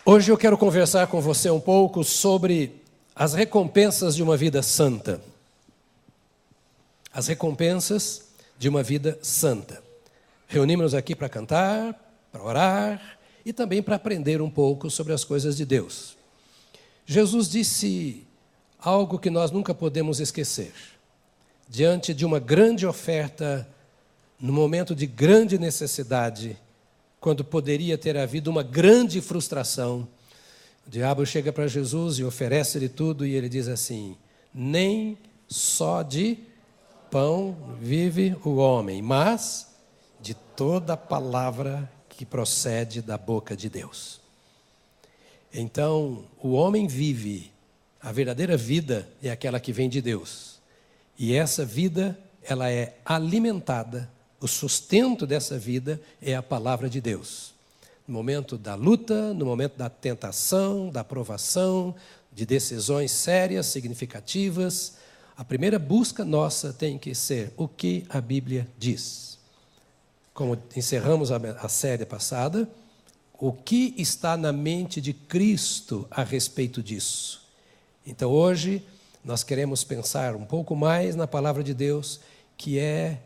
Hoje eu quero conversar com você um pouco sobre as recompensas de uma vida santa. As recompensas de uma vida santa. Reunimos-nos aqui para cantar, para orar e também para aprender um pouco sobre as coisas de Deus. Jesus disse algo que nós nunca podemos esquecer. Diante de uma grande oferta, no momento de grande necessidade, quando poderia ter havido uma grande frustração, o diabo chega para Jesus e oferece-lhe tudo e ele diz assim: nem só de pão vive o homem, mas de toda palavra que procede da boca de Deus. Então, o homem vive, a verdadeira vida é aquela que vem de Deus. E essa vida, ela é alimentada, o sustento dessa vida é a palavra de Deus. No momento da luta, no momento da tentação, da provação, de decisões sérias, significativas, a primeira busca nossa tem que ser o que a Bíblia diz. Como encerramos a série passada, o que está na mente de Cristo a respeito disso? Então hoje nós queremos pensar um pouco mais na palavra de Deus, que é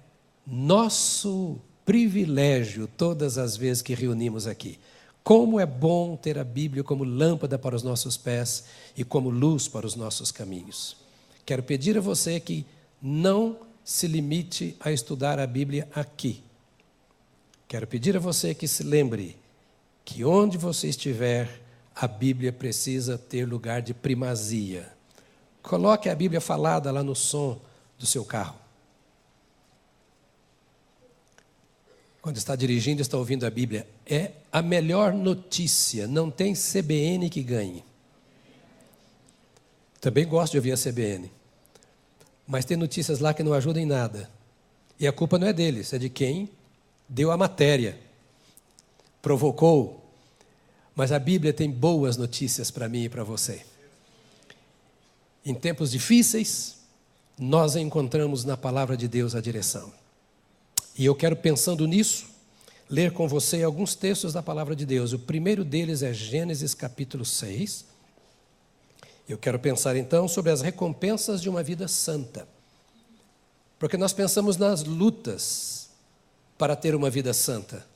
nosso privilégio todas as vezes que reunimos aqui. Como é bom ter a Bíblia como lâmpada para os nossos pés e como luz para os nossos caminhos. Quero pedir a você que não se limite a estudar a Bíblia aqui. Quero pedir a você que se lembre que onde você estiver, a Bíblia precisa ter lugar de primazia. Coloque a Bíblia falada lá no som do seu carro. Quando está dirigindo, está ouvindo a Bíblia. É a melhor notícia, não tem CBN que ganhe. Também gosto de ouvir a CBN. Mas tem notícias lá que não ajudam em nada. E a culpa não é deles, é de quem deu a matéria, provocou. Mas a Bíblia tem boas notícias para mim e para você. Em tempos difíceis, nós encontramos na palavra de Deus a direção. E eu quero, pensando nisso, ler com você alguns textos da palavra de Deus. O primeiro deles é Gênesis capítulo 6. Eu quero pensar então sobre as recompensas de uma vida santa. Porque nós pensamos nas lutas para ter uma vida santa.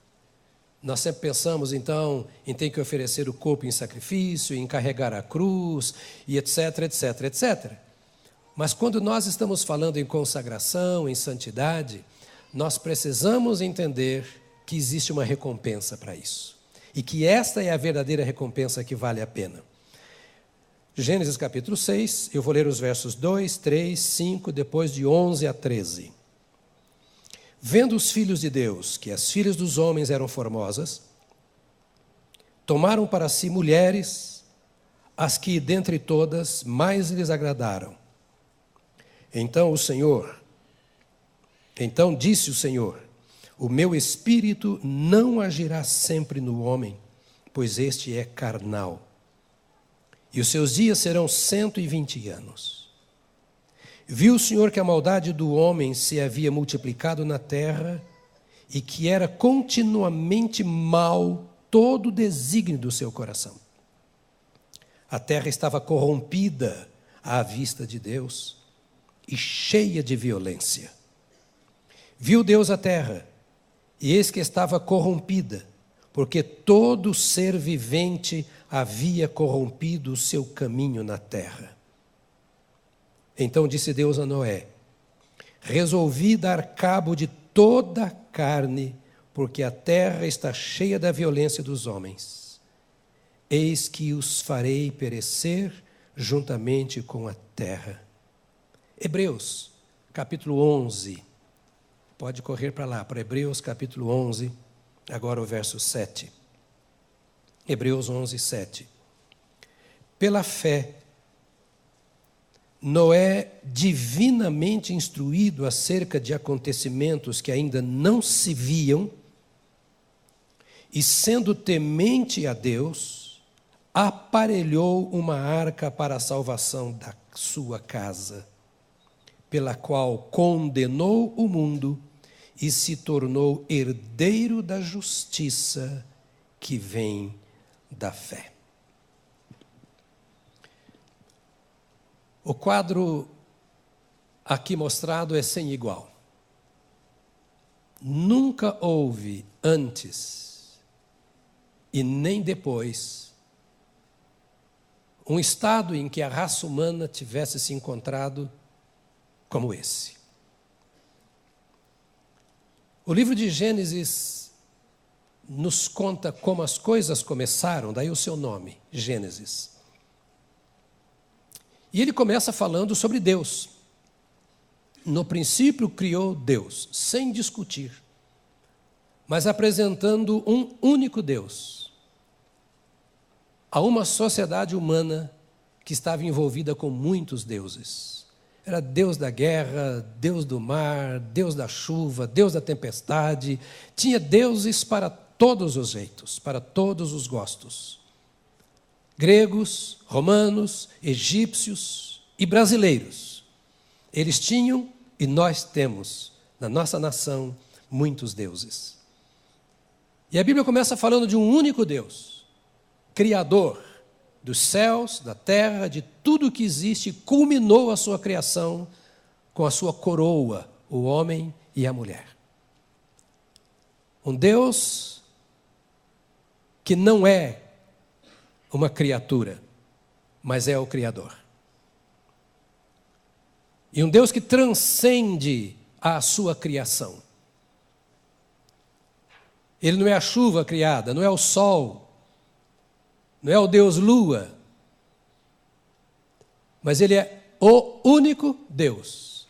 Nós sempre pensamos, então, em ter que oferecer o corpo em sacrifício, em carregar a cruz, e etc, etc, etc. Mas quando nós estamos falando em consagração, em santidade, nós precisamos entender que existe uma recompensa para isso. E que esta é a verdadeira recompensa que vale a pena. Gênesis capítulo 6, eu vou ler os versos 2, 3, 5, depois de 11 a 13. Vendo os filhos de Deus que as filhas dos homens eram formosas, tomaram para si mulheres, as que dentre todas mais lhes agradaram. Então disse o Senhor: o meu espírito não agirá sempre no homem, pois este é carnal, e os seus dias serão 120 anos. Viu o Senhor que a maldade do homem se havia multiplicado na terra e que era continuamente mau todo o desígnio do seu coração. A terra estava corrompida à vista de Deus e cheia de violência. Viu Deus a terra, e eis que estava corrompida, porque todo ser vivente havia corrompido o seu caminho na terra. Então disse Deus a Noé: resolvi dar cabo de toda a carne, porque a terra está cheia da violência dos homens. Eis que os farei perecer juntamente com a terra. Hebreus, capítulo 11. Pode correr para lá, para Hebreus, capítulo 11, agora o verso 7. Hebreus 11, 7. Pela fé, Noé, divinamente instruído acerca de acontecimentos que ainda não se viam, e sendo temente a Deus, aparelhou uma arca para a salvação da sua casa, pela qual condenou o mundo e se tornou herdeiro da justiça que vem da fé. O quadro aqui mostrado é sem igual. Nunca houve antes e nem depois um estado em que a raça humana tivesse se encontrado como esse. O livro de Gênesis nos conta como as coisas começaram, daí o seu nome, Gênesis. E ele começa falando sobre Deus. No princípio criou Deus, sem discutir, mas apresentando um único Deus a uma sociedade humana que estava envolvida com muitos deuses. Era Deus da guerra, Deus do mar, Deus da chuva, Deus da tempestade. Tinha deuses para todos os jeitos, para todos os gostos. Gregos, romanos, egípcios e brasileiros. Eles tinham e nós temos, na nossa nação, muitos deuses. E a Bíblia começa falando de um único Deus, Criador dos céus, da terra, de tudo que existe, culminou a sua criação com a sua coroa, o homem e a mulher. Um Deus que não é uma criatura, mas é o Criador. E um Deus que transcende a sua criação. Ele não é a chuva criada, não é o sol, não é o Deus Lua, mas Ele é o único Deus,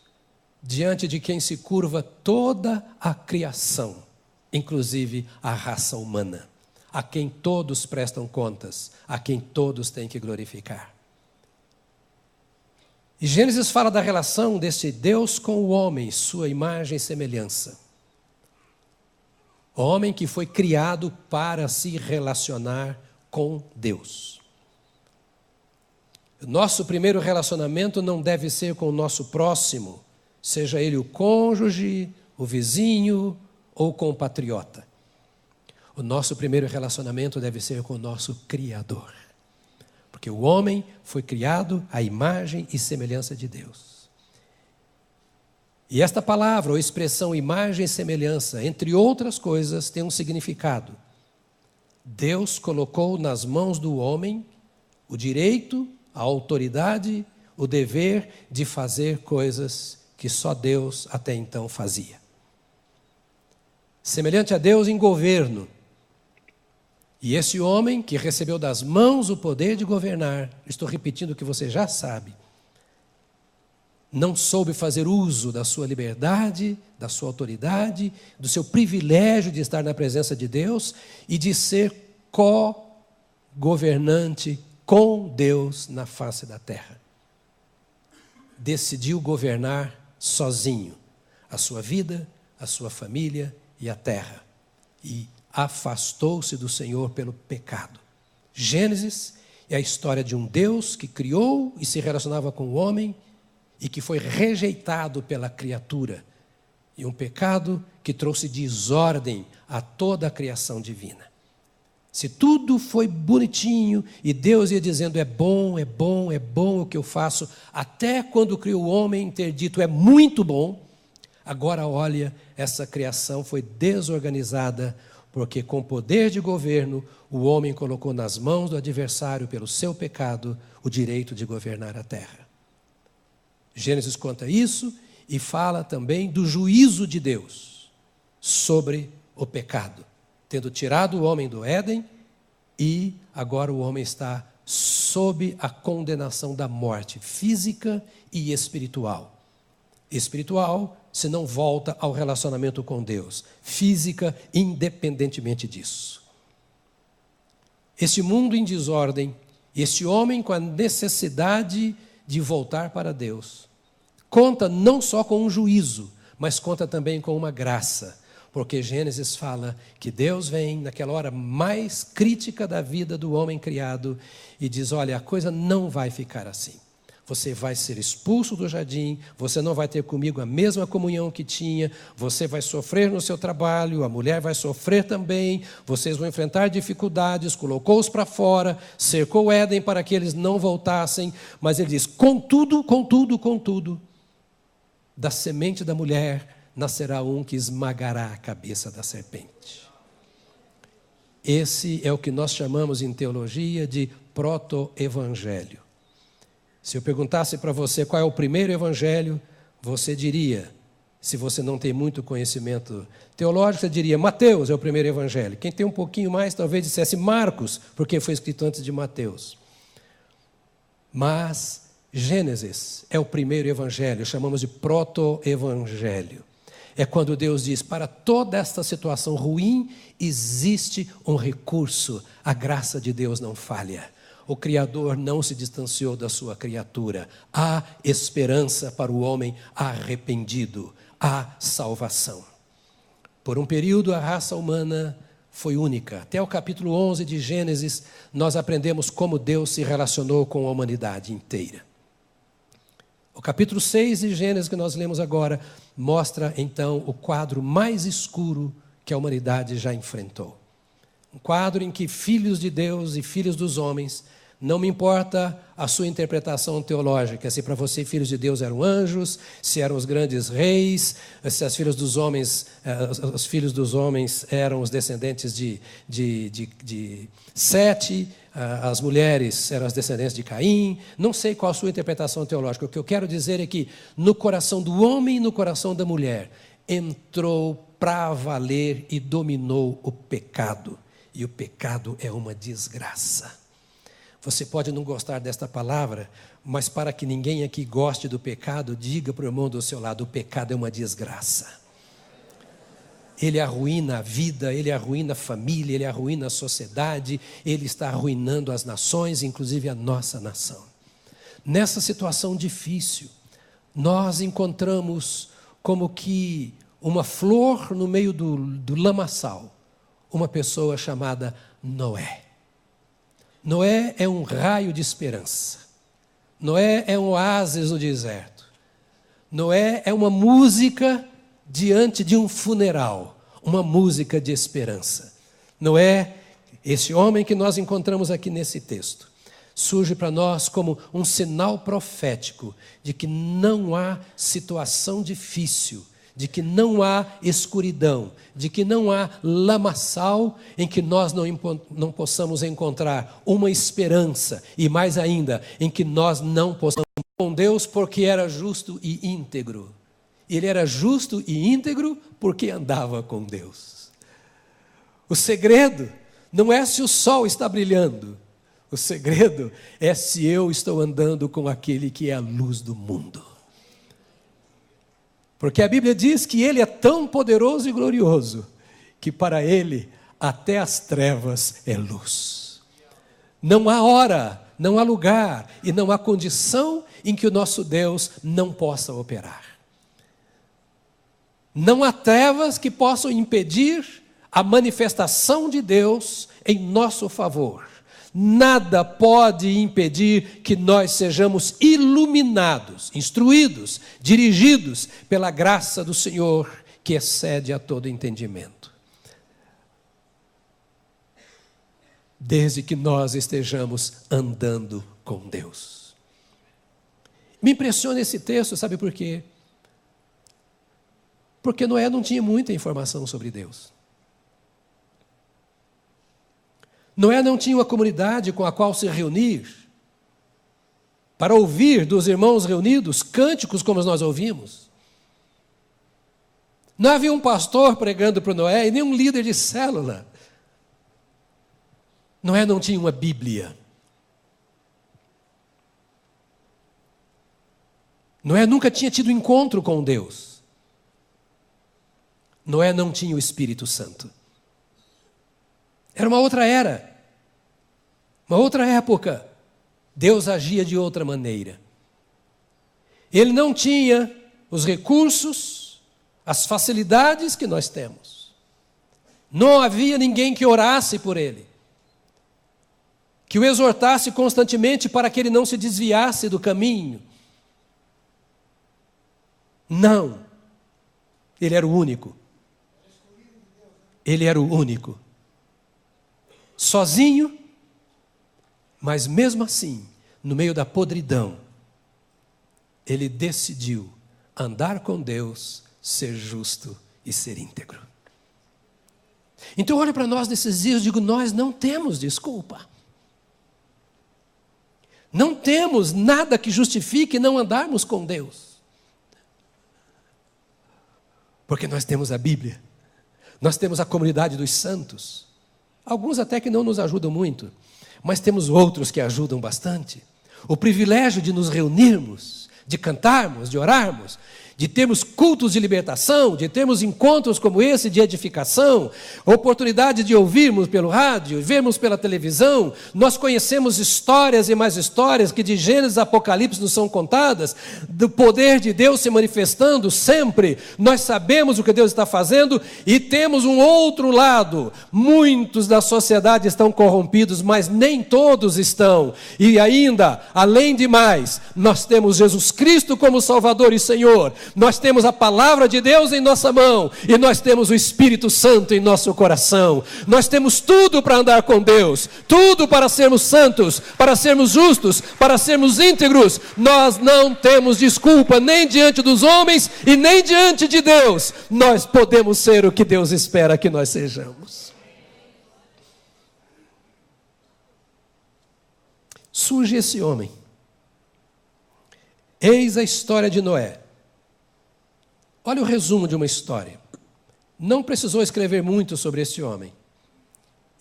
diante de quem se curva toda a criação, inclusive a raça humana, a quem todos prestam contas, a quem todos têm que glorificar. E Gênesis fala da relação desse Deus com o homem, sua imagem e semelhança. O homem que foi criado para se relacionar com Deus. O nosso primeiro relacionamento não deve ser com o nosso próximo, seja ele o cônjuge, o vizinho ou compatriota. O nosso primeiro relacionamento deve ser com o nosso Criador. Porque o homem foi criado à imagem e semelhança de Deus. E esta palavra, ou expressão imagem e semelhança, entre outras coisas, tem um significado. Deus colocou nas mãos do homem o direito, a autoridade, o dever de fazer coisas que só Deus até então fazia. Semelhante a Deus em governo. E esse homem que recebeu das mãos o poder de governar, estou repetindo o que você já sabe, não soube fazer uso da sua liberdade, da sua autoridade, do seu privilégio de estar na presença de Deus e de ser co-governante com Deus na face da terra. Decidiu governar sozinho a sua vida, a sua família e a terra. E afastou-se do Senhor pelo pecado. Gênesis é a história de um Deus que criou e se relacionava com o homem e que foi rejeitado pela criatura. E um pecado que trouxe desordem a toda a criação divina. Se tudo foi bonitinho e Deus ia dizendo é bom, é bom, é bom o que eu faço, até quando criou o homem ter dito é muito bom, agora olha, essa criação foi desorganizada porque com poder de governo, o homem colocou nas mãos do adversário, pelo seu pecado, o direito de governar a terra. Gênesis conta isso e fala também do juízo de Deus sobre o pecado, tendo tirado o homem do Éden e agora o homem está sob a condenação da morte física e espiritual. Espiritual, se não volta ao relacionamento com Deus. Física, independentemente disso. Este mundo em desordem, este homem com a necessidade de voltar para Deus, conta não só com um juízo, mas conta também com uma graça. Porque Gênesis fala que Deus vem naquela hora mais crítica da vida do homem criado e diz, olha, a coisa não vai ficar assim. Você vai ser expulso do jardim, você não vai ter comigo a mesma comunhão que tinha, você vai sofrer no seu trabalho, a mulher vai sofrer também, vocês vão enfrentar dificuldades, colocou-os para fora, cercou Éden para que eles não voltassem, mas ele diz, contudo, da semente da mulher nascerá um que esmagará a cabeça da serpente. Esse é o que nós chamamos em teologia de proto-evangelho. Se eu perguntasse para você qual é o primeiro evangelho, você diria, se você não tem muito conhecimento teológico, você diria Mateus é o primeiro evangelho. Quem tem um pouquinho mais talvez dissesse Marcos, porque foi escrito antes de Mateus. Mas Gênesis é o primeiro evangelho, chamamos de proto-evangelho. É quando Deus diz, para toda esta situação ruim, existe um recurso, a graça de Deus não falha. O Criador não se distanciou da sua criatura. Há esperança para o homem arrependido. Há salvação. Por um período, a raça humana foi única. Até o capítulo 11 de Gênesis, nós aprendemos como Deus se relacionou com a humanidade inteira. O capítulo 6 de Gênesis, que nós lemos agora, mostra, então, o quadro mais escuro que a humanidade já enfrentou. Um quadro em que filhos de Deus e filhos dos homens, não me importa a sua interpretação teológica, se para você filhos de Deus eram anjos, se eram os grandes reis, se os filhos dos homens eram os descendentes de Sete, as mulheres eram as descendentes de Caim, não sei qual a sua interpretação teológica. O que eu quero dizer é que no coração do homem e no coração da mulher entrou para valer e dominou o pecado. E o pecado é uma desgraça. Você pode não gostar desta palavra, mas para que ninguém aqui goste do pecado, diga para o irmão do seu lado, o pecado é uma desgraça. Ele arruína a vida, ele arruína a família, ele arruína a sociedade, ele está arruinando as nações, inclusive a nossa nação. Nessa situação difícil, nós encontramos como que uma flor no meio do lamaçal, uma pessoa chamada Noé. Noé é um raio de esperança. Noé é um oásis no deserto. Noé é uma música diante de um funeral, uma música de esperança. Noé, esse homem que nós encontramos aqui nesse texto, surge para nós como um sinal profético de que não há situação difícil, de que não há escuridão, de que não há lamaçal em que nós não possamos encontrar uma esperança, e mais ainda, em que nós não possamos com Deus porque era justo e íntegro. Ele era justo e íntegro porque andava com Deus. O segredo não é se o sol está brilhando, o segredo é se eu estou andando com aquele que é a luz do mundo. Porque a Bíblia diz que Ele é tão poderoso e glorioso, que para Ele até as trevas é luz. Não há hora, não há lugar e não há condição em que o nosso Deus não possa operar. Não há trevas que possam impedir a manifestação de Deus em nosso favor. Nada pode impedir que nós sejamos iluminados, instruídos, dirigidos pela graça do Senhor, que excede a todo entendimento. Desde que nós estejamos andando com Deus. Me impressiona esse texto, sabe por quê? Porque Noé não tinha muita informação sobre Deus. Noé não tinha uma comunidade com a qual se reunir, para ouvir dos irmãos reunidos cânticos como nós ouvimos. Não havia um pastor pregando para Noé e nem um líder de célula. Noé não tinha uma Bíblia. Noé nunca tinha tido encontro com Deus. Noé não tinha o Espírito Santo. Era uma outra era, uma outra época. Deus agia de outra maneira. Ele não tinha os recursos, as facilidades que nós temos. Não havia ninguém que orasse por ele, que o exortasse constantemente para que ele não se desviasse do caminho. Não. Ele era o único. Ele era o único. Sozinho, mas mesmo assim, no meio da podridão, ele decidiu andar com Deus, ser justo e ser íntegro. Então olha para nós nesses dias, digo, nós não temos desculpa. Não temos nada que justifique não andarmos com Deus. Porque nós temos a Bíblia, nós temos a comunidade dos santos, alguns até que não nos ajudam muito, mas temos outros que ajudam bastante. O privilégio de nos reunirmos, de cantarmos, de orarmos, de termos cultos de libertação, de termos encontros como esse de edificação, oportunidade de ouvirmos pelo rádio, vermos pela televisão. Nós conhecemos histórias e mais histórias que de Gênesis a Apocalipse nos são contadas, do poder de Deus se manifestando sempre. Nós sabemos o que Deus está fazendo e temos um outro lado. Muitos da sociedade estão corrompidos, mas nem todos estão. E ainda, além de mais, nós temos Jesus Cristo como Salvador e Senhor. Nós temos a palavra de Deus em nossa mão e nós temos o Espírito Santo em nosso coração. Nós temos tudo para andar com Deus, tudo para sermos santos, para sermos justos, para sermos íntegros. Nós não temos desculpa nem diante dos homens e nem diante de Deus. Nós podemos ser o que Deus espera que nós sejamos. Surge esse homem. Eis a história de Noé. Olha o resumo de uma história. Não precisou escrever muito sobre esse homem.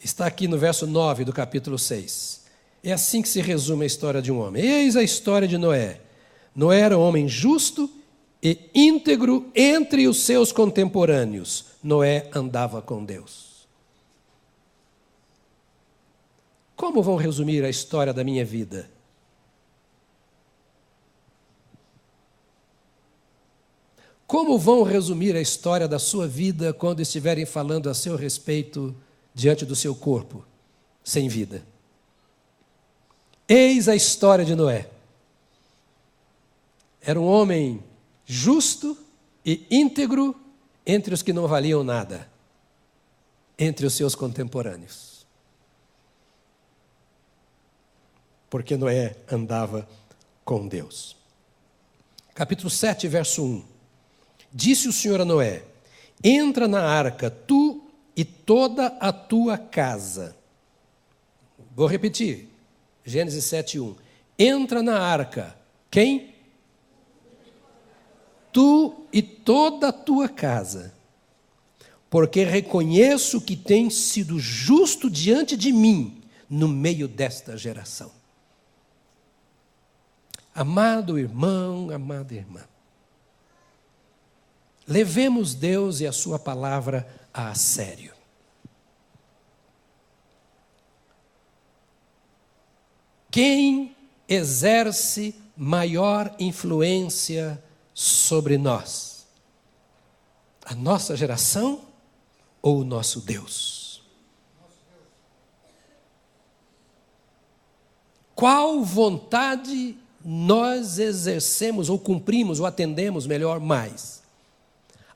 Está aqui no verso 9 do capítulo 6. É assim que se resume a história de um homem. Eis a história de Noé. Noé era um homem justo e íntegro entre os seus contemporâneos. Noé andava com Deus. Como vão resumir a história da minha vida? Como vão resumir a história da sua vida quando estiverem falando a seu respeito diante do seu corpo, sem vida? Eis a história de Noé. Era um homem justo e íntegro entre os que não valiam nada, entre os seus contemporâneos. Porque Noé andava com Deus. Capítulo 7, verso 1. Disse o Senhor a Noé: entra na arca, tu e toda a tua casa. Vou repetir. Gênesis 7:1. Entra na arca. Quem? Tu e toda a tua casa. Porque reconheço que tens sido justo diante de mim no meio desta geração. Amado irmão, amada irmã, levemos Deus e a sua palavra a sério. Quem exerce maior influência sobre nós? A nossa geração ou o nosso Deus? Qual vontade nós exercemos ou cumprimos ou atendemos melhor mais?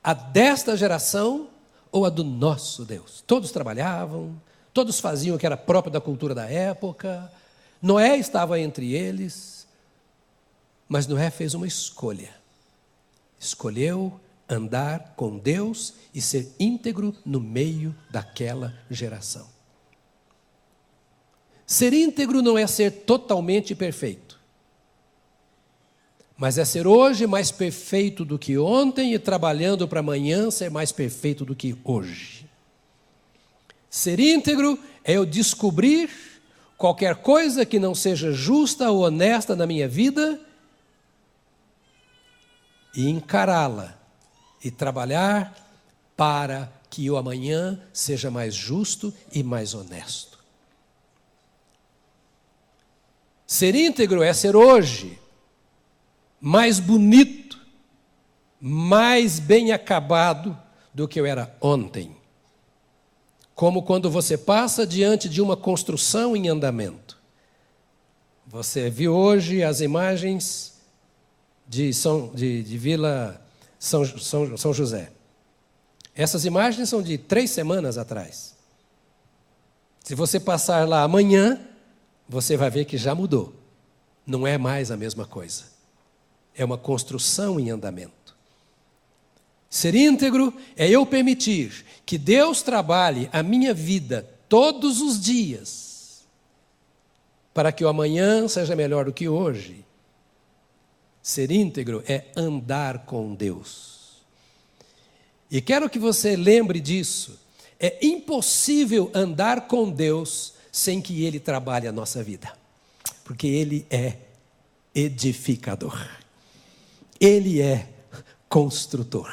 A desta geração ou a do nosso Deus? Todos trabalhavam, todos faziam o que era próprio da cultura da época. Noé estava entre eles, mas Noé fez uma escolha. Escolheu andar com Deus e ser íntegro no meio daquela geração. Ser íntegro não é ser totalmente perfeito, mas é ser hoje mais perfeito do que ontem e trabalhando para amanhã ser mais perfeito do que hoje. Ser íntegro é eu descobrir qualquer coisa que não seja justa ou honesta na minha vida e encará-la e trabalhar para que o amanhã seja mais justo e mais honesto. Ser íntegro é ser hoje mais bonito, mais bem acabado do que eu era ontem. Como quando você passa diante de uma construção em andamento. Você viu hoje as imagens de Vila São José. Essas imagens são de 3 semanas atrás. Se você passar lá amanhã, você vai ver que já mudou. Não é mais a mesma coisa. É uma construção em andamento. Ser íntegro é eu permitir que Deus trabalhe a minha vida todos os dias, para que o amanhã seja melhor do que hoje. Ser íntegro é andar com Deus. E quero que você lembre disso. É impossível andar com Deus sem que Ele trabalhe a nossa vida. Porque Ele é edificador. Ele é construtor.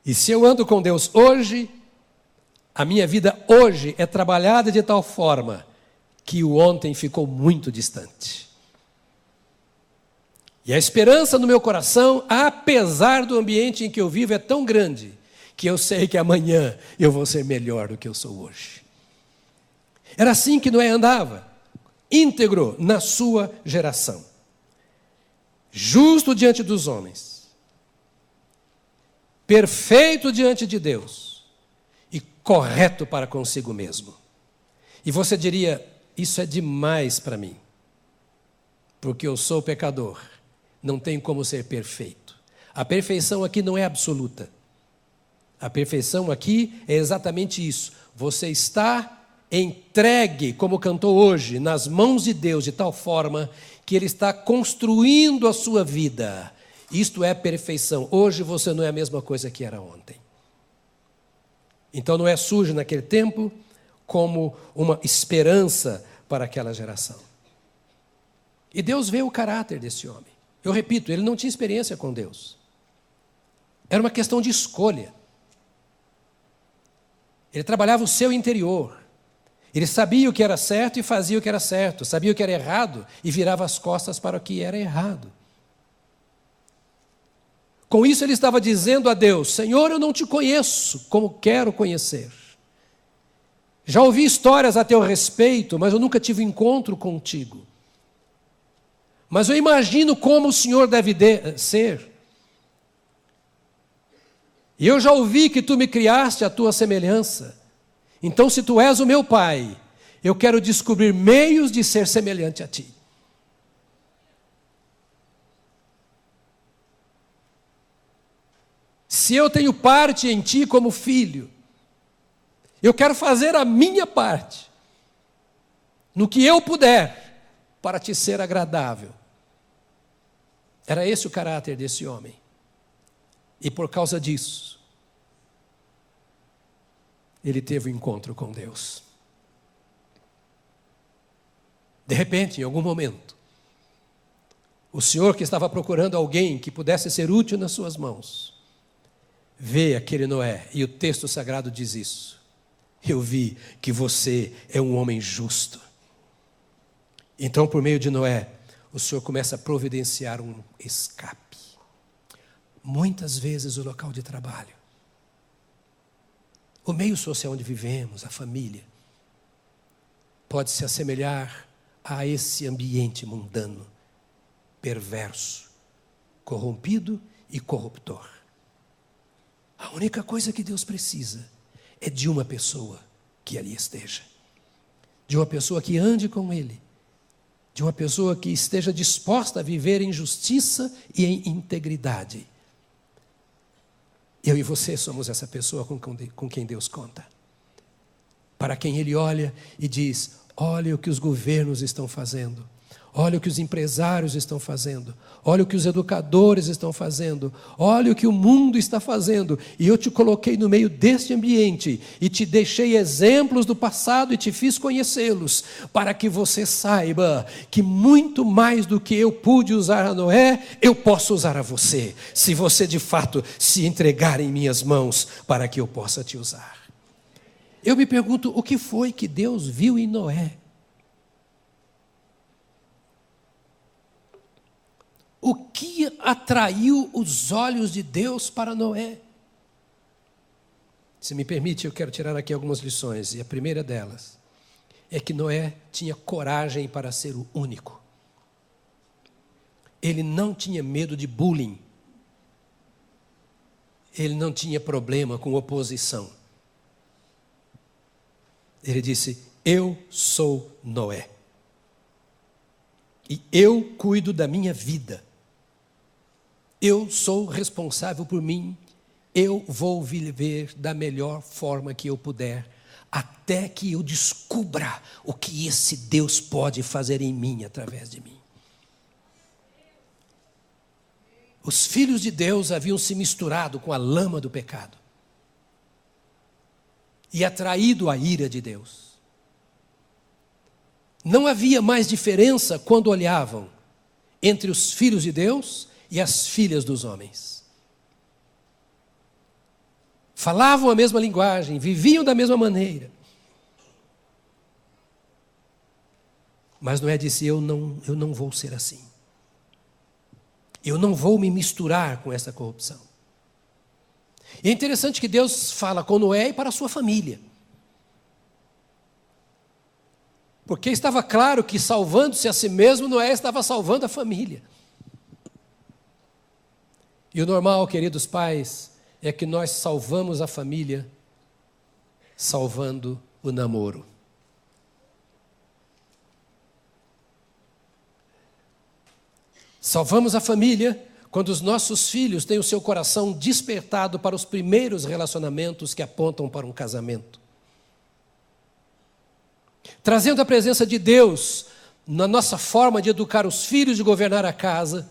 E se eu ando com Deus hoje, a minha vida hoje é trabalhada de tal forma que o ontem ficou muito distante. E a esperança no meu coração, apesar do ambiente em que eu vivo, é tão grande que eu sei que amanhã eu vou ser melhor do que eu sou hoje. Era assim que Noé andava, íntegro na sua geração, justo diante dos homens, perfeito diante de Deus e correto para consigo mesmo. E você diria, isso é demais para mim, porque eu sou pecador, não tenho como ser perfeito. A perfeição aqui não é absoluta. A perfeição aqui é exatamente isso. Você está entregue, como cantou hoje, nas mãos de Deus, de tal forma que Ele está construindo a sua vida. Isto é perfeição. Hoje você não é a mesma coisa que era ontem. Então não é sujo naquele tempo como uma esperança para aquela geração. E Deus vê o caráter desse homem. Eu repito, ele não tinha experiência com Deus. Era uma questão de escolha. Ele trabalhava o seu interior. Ele sabia o que era certo e fazia o que era certo. Sabia o que era errado e virava as costas para o que era errado. Com isso ele estava dizendo a Deus, Senhor, eu não te conheço como quero conhecer. Já ouvi histórias a teu respeito, mas eu nunca tive encontro contigo. Mas eu imagino como o Senhor deve ser. E eu já ouvi que tu me criaste à tua semelhança. Então, se tu és o meu Pai, eu quero descobrir meios de ser semelhante a ti. Se eu tenho parte em ti como filho, eu quero fazer a minha parte, no que eu puder, para te ser agradável. Era esse o caráter desse homem. E por causa disso, ele teve um encontro com Deus. De repente, em algum momento, o Senhor, que estava procurando alguém que pudesse ser útil nas suas mãos, vê aquele Noé, e o texto sagrado diz isso. Eu vi que você é um homem justo. Então, por meio de Noé, o Senhor começa a providenciar um escape. Muitas vezes o local de trabalho, o meio social onde vivemos, a família, pode se assemelhar a esse ambiente mundano, perverso, corrompido e corruptor. A única coisa que Deus precisa é de uma pessoa que ali esteja, de uma pessoa que ande com Ele, de uma pessoa que esteja disposta a viver em justiça e em integridade. Eu e você somos essa pessoa com quem Deus conta. Para quem Ele olha e diz, olha o que os governos estão fazendo, olha o que os empresários estão fazendo, olha o que os educadores estão fazendo, olha o que o mundo está fazendo, e eu te coloquei no meio deste ambiente, e te deixei exemplos do passado e te fiz conhecê-los, para que você saiba que muito mais do que eu pude usar a Noé, eu posso usar a você, se você de fato se entregar em minhas mãos, para que eu possa te usar. Eu me pergunto, o que foi que Deus viu em Noé? O que atraiu os olhos de Deus para Noé? Se me permite, eu quero tirar aqui algumas lições, e a primeira delas é que Noé tinha coragem para ser o único. Ele não tinha medo de bullying. Ele não tinha problema com oposição. Ele disse: eu sou Noé. E eu cuido da minha vida. Eu sou responsável por mim. Eu vou viver da melhor forma que eu puder, até que eu descubra o que esse Deus pode fazer em mim, através de mim. Os filhos de Deus haviam se misturado com a lama do pecado e atraído a ira de Deus. Não havia mais diferença quando olhavam entre os filhos de Deus e as filhas dos homens. Falavam a mesma linguagem, viviam da mesma maneira. Mas Noé disse: eu não vou ser assim. Eu não vou me misturar com essa corrupção. E é interessante que Deus fala com Noé e para a sua família. Porque estava claro que, salvando-se a si mesmo, Noé estava salvando a família. E o normal, queridos pais, é que nós salvamos a família salvando o namoro. Salvamos a família quando os nossos filhos têm o seu coração despertado para os primeiros relacionamentos que apontam para um casamento. Trazendo a presença de Deus na nossa forma de educar os filhos, de governar a casa,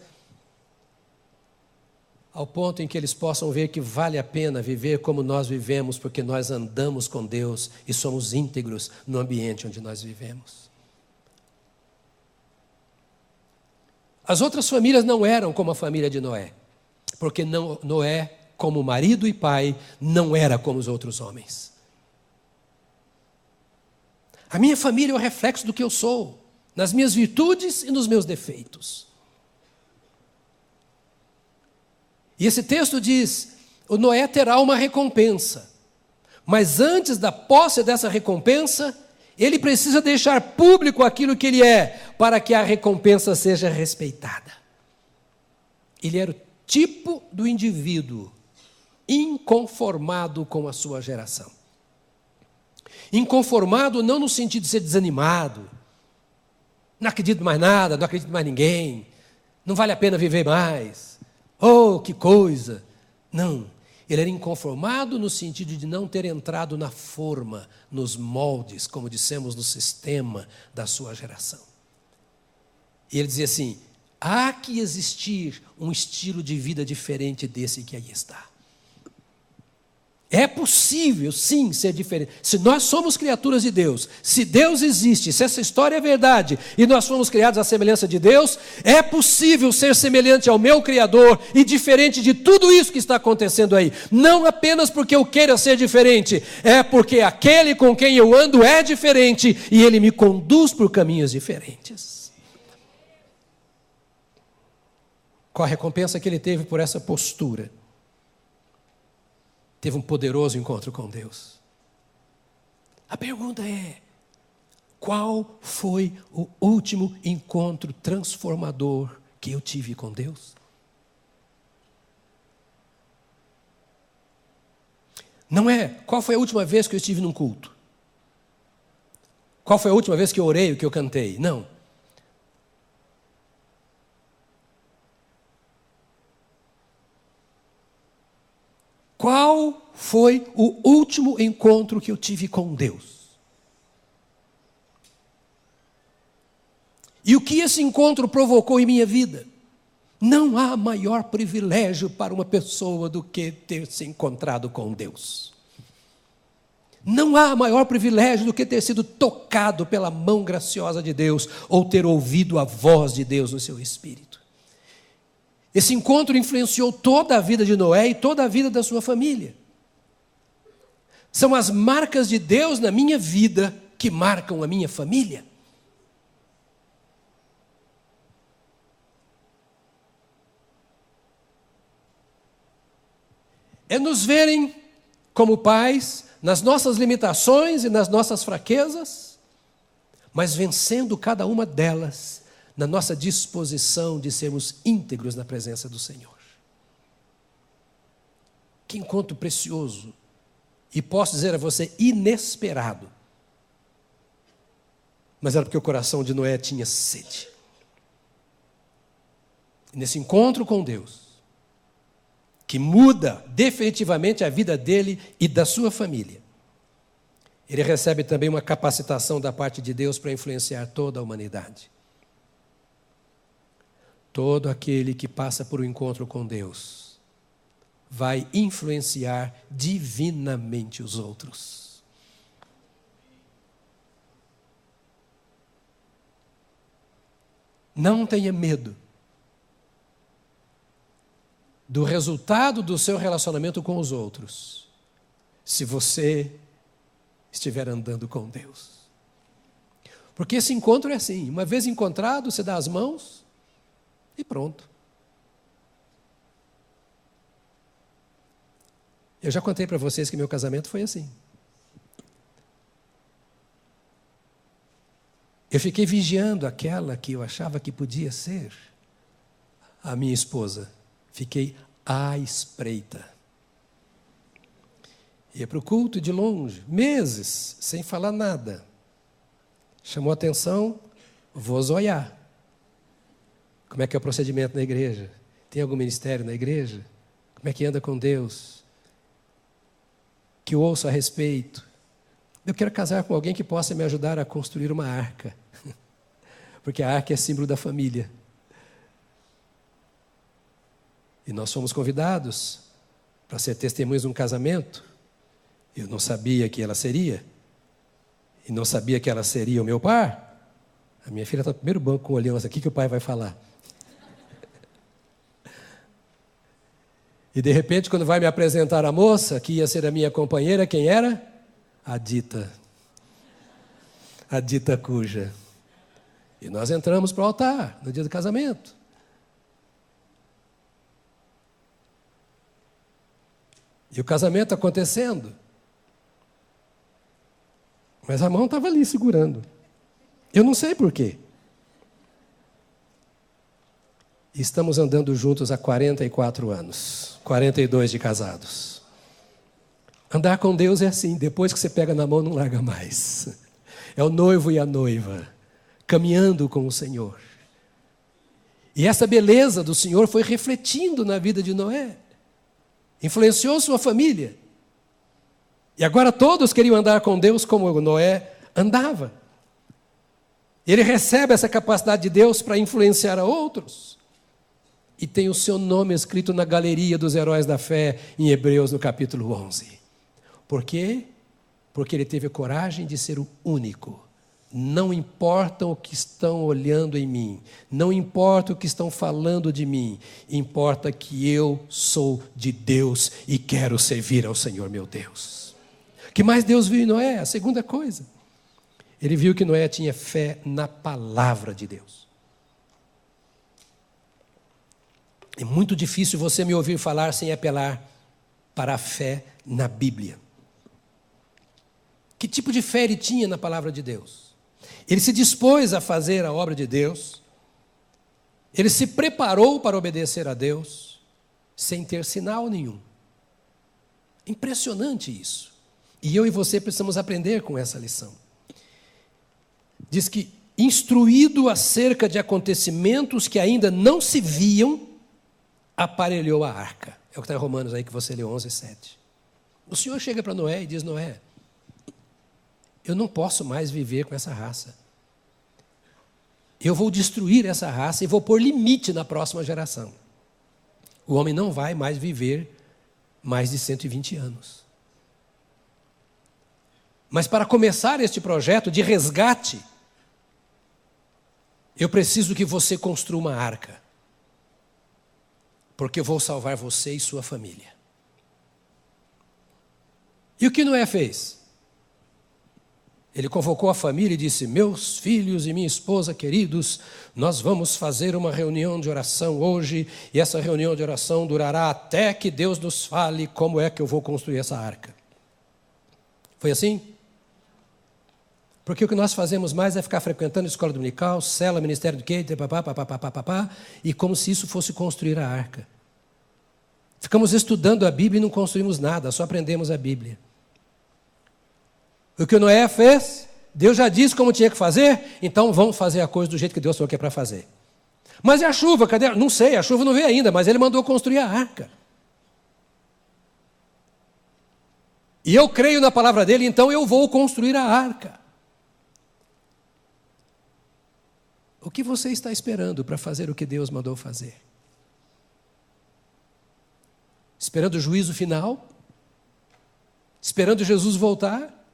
ao ponto em que eles possam ver que vale a pena viver como nós vivemos, porque nós andamos com Deus e somos íntegros no ambiente onde nós vivemos. As outras famílias não eram como a família de Noé, porque Noé, como marido e pai, não era como os outros homens. A minha família é o reflexo do que eu sou, nas minhas virtudes e nos meus defeitos. E esse texto diz: o Noé terá uma recompensa, mas antes da posse dessa recompensa, ele precisa deixar público aquilo que ele é, para que a recompensa seja respeitada. Ele era o tipo do indivíduo inconformado com a sua geração. Inconformado não no sentido de ser desanimado, não acredito mais nada, não acredito mais ninguém, não vale a pena viver mais, oh, que coisa. Não, ele era inconformado no sentido de não ter entrado na forma, nos moldes, como dissemos, no sistema da sua geração. E ele dizia assim: há que existir um estilo de vida diferente desse que aí está. É possível, sim, ser diferente. Se nós somos criaturas de Deus, se Deus existe, se essa história é verdade, e nós fomos criados à semelhança de Deus, é possível ser semelhante ao meu Criador e diferente de tudo isso que está acontecendo aí. Não apenas porque eu queira ser diferente, é porque aquele com quem eu ando é diferente e ele me conduz por caminhos diferentes. Qual a recompensa que ele teve por essa postura? Teve um poderoso encontro com Deus. A pergunta é: qual foi o último encontro transformador que eu tive com Deus? Não é qual foi a última vez que eu estive num culto? Qual foi a última vez que eu orei, que eu cantei? Não. Qual foi o último encontro que eu tive com Deus? E o que esse encontro provocou em minha vida? Não há maior privilégio para uma pessoa do que ter se encontrado com Deus. Não há maior privilégio do que ter sido tocado pela mão graciosa de Deus ou ter ouvido a voz de Deus no seu espírito. Esse encontro influenciou toda a vida de Noé e toda a vida da sua família. São as marcas de Deus na minha vida que marcam a minha família. É nos verem como pais, nas nossas limitações e nas nossas fraquezas, mas vencendo cada uma delas na nossa disposição de sermos íntegros na presença do Senhor. Que encontro precioso, e posso dizer a você, inesperado. Mas era porque o coração de Noé tinha sede. E nesse encontro com Deus, que muda definitivamente a vida dele e da sua família, ele recebe também uma capacitação da parte de Deus para influenciar toda a humanidade. Todo aquele que passa por um encontro com Deus vai influenciar divinamente os outros. Não tenha medo do resultado do seu relacionamento com os outros, se você estiver andando com Deus. Porque esse encontro é assim, uma vez encontrado, você dá as mãos e pronto. Eu já contei para vocês que meu casamento foi assim. Eu fiquei vigiando aquela que eu achava que podia ser a minha esposa. Fiquei à espreita. Ia para o culto de longe, meses, sem falar nada. Chamou a atenção, vou zoiar. Como é que é o procedimento na igreja? Tem algum ministério na igreja? Como é que anda com Deus? Que eu ouço a respeito. Eu quero casar com alguém que possa me ajudar a construir uma arca. Porque a arca é símbolo da família. E nós fomos convidados para ser testemunhas de um casamento. Eu não sabia que ela seria. E não sabia que ela seria o meu par. A minha filha está no primeiro banco com o olhão, o que o pai vai falar? E de repente, quando vai me apresentar a moça, que ia ser a minha companheira, quem era? A dita cuja. E nós entramos para o altar, no dia do casamento. E o casamento acontecendo. Mas a mão estava ali segurando. Eu não sei por quê. Estamos andando juntos há 44 anos. 42 de casados. Andar com Deus é assim, depois que você pega na mão, não larga mais. É o noivo e a noiva, caminhando com o Senhor. E essa beleza do Senhor foi refletindo na vida de Noé. Influenciou sua família. E agora todos queriam andar com Deus como Noé andava. Ele recebe essa capacidade de Deus para influenciar a outros. E tem o seu nome escrito na galeria dos heróis da fé, em Hebreus, no capítulo 11. Por quê? Porque ele teve a coragem de ser o único. Não importa o que estão olhando em mim, não importa o que estão falando de mim, importa que eu sou de Deus e quero servir ao Senhor meu Deus. O que mais Deus viu em Noé? A segunda coisa. Ele viu que Noé tinha fé na palavra de Deus. É muito difícil você me ouvir falar sem apelar para a fé na Bíblia. Que tipo de fé ele tinha na palavra de Deus? Ele se dispôs a fazer a obra de Deus. Ele se preparou para obedecer a Deus sem ter sinal nenhum. Impressionante isso. E eu e você precisamos aprender com essa lição. Diz que, instruído acerca de acontecimentos que ainda não se viam, aparelhou a arca. É o que está em Romanos aí que você leu 11:7. O Senhor chega para Noé e diz: Noé, eu não posso mais viver com essa raça. Eu vou destruir essa raça e vou pôr limite na próxima geração. O homem não vai mais viver mais de 120 anos. Mas para começar este projeto de resgate, eu preciso que você construa uma arca. Porque eu vou salvar você e sua família. E o que Noé fez? Ele convocou a família e disse: meus filhos e minha esposa queridos, nós vamos fazer uma reunião de oração hoje, e essa reunião de oração durará até que Deus nos fale como é que eu vou construir essa arca. Foi assim? Porque o que nós fazemos mais é ficar frequentando escola dominical, cela, ministério do quê, papapá, e como se isso fosse construir a arca. Ficamos estudando a Bíblia e não construímos nada, só aprendemos a Bíblia. O que o Noé fez, Deus já disse como tinha que fazer, então vamos fazer a coisa do jeito que Deus falou que é para fazer. Mas e a chuva? Cadê? Não sei, a chuva não veio ainda, mas ele mandou construir a arca. E eu creio na palavra dele, então eu vou construir a arca. O que você está esperando para fazer o que Deus mandou fazer? Esperando o juízo final? Esperando Jesus voltar?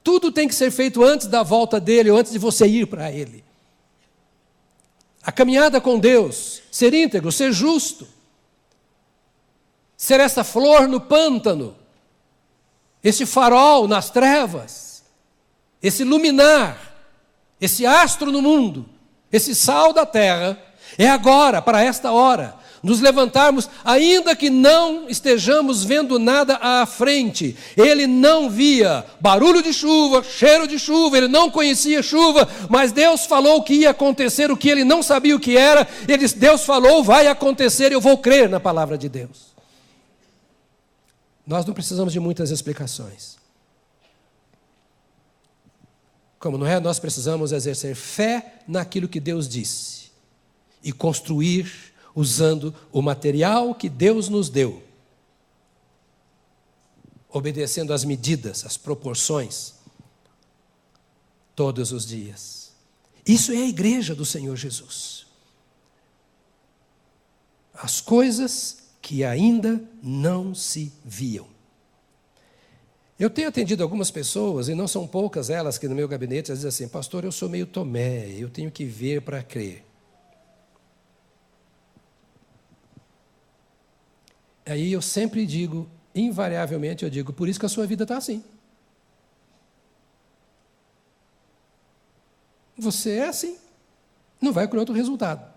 Tudo tem que ser feito antes da volta dele, ou antes de você ir para ele. A caminhada com Deus, ser íntegro, ser justo, ser essa flor no pântano, esse farol nas trevas, esse luminar, esse astro no mundo, esse sal da terra, é agora, para esta hora, nos levantarmos, ainda que não estejamos vendo nada à frente. Ele não via barulho de chuva, cheiro de chuva, ele não conhecia chuva, mas Deus falou que ia acontecer o que ele não sabia o que era. Deus falou, vai acontecer, eu vou crer na palavra de Deus. Nós não precisamos de muitas explicações. Como não é, nós precisamos exercer fé naquilo que Deus disse e construir usando o material que Deus nos deu, obedecendo às medidas, às proporções, todos os dias. Isso é a igreja do Senhor Jesus. As coisas que ainda não se viam. Eu tenho atendido algumas pessoas, e não são poucas elas que no meu gabinete elas dizem assim, pastor, eu sou meio Tomé, eu tenho que ver para crer. Aí eu sempre digo, invariavelmente eu digo, por isso que a sua vida está assim. Você é assim, não vai colher outro resultado.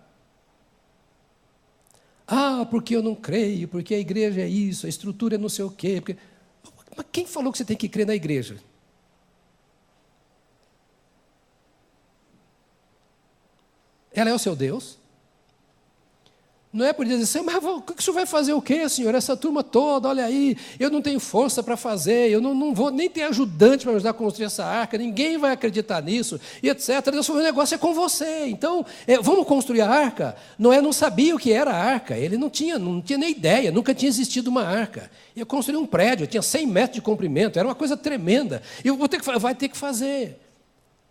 Ah, porque eu não creio, porque a igreja é isso, a estrutura é não sei o quê. Porque... Mas quem falou que você tem que crer na igreja? Ela é o seu Deus? Não é por dizer assim, mas o que o senhor vai fazer o quê, senhor? Essa turma toda, olha aí, eu não tenho força para fazer, eu não vou nem ter ajudante para me ajudar a construir essa arca, ninguém vai acreditar nisso, e etc. O negócio é com você, então, vamos construir a arca? Noé não sabia o que era a arca, ele não tinha nem ideia, nunca tinha existido uma arca. Ia construir um prédio, tinha 100 metros de comprimento, era uma coisa tremenda, e vai ter que fazer,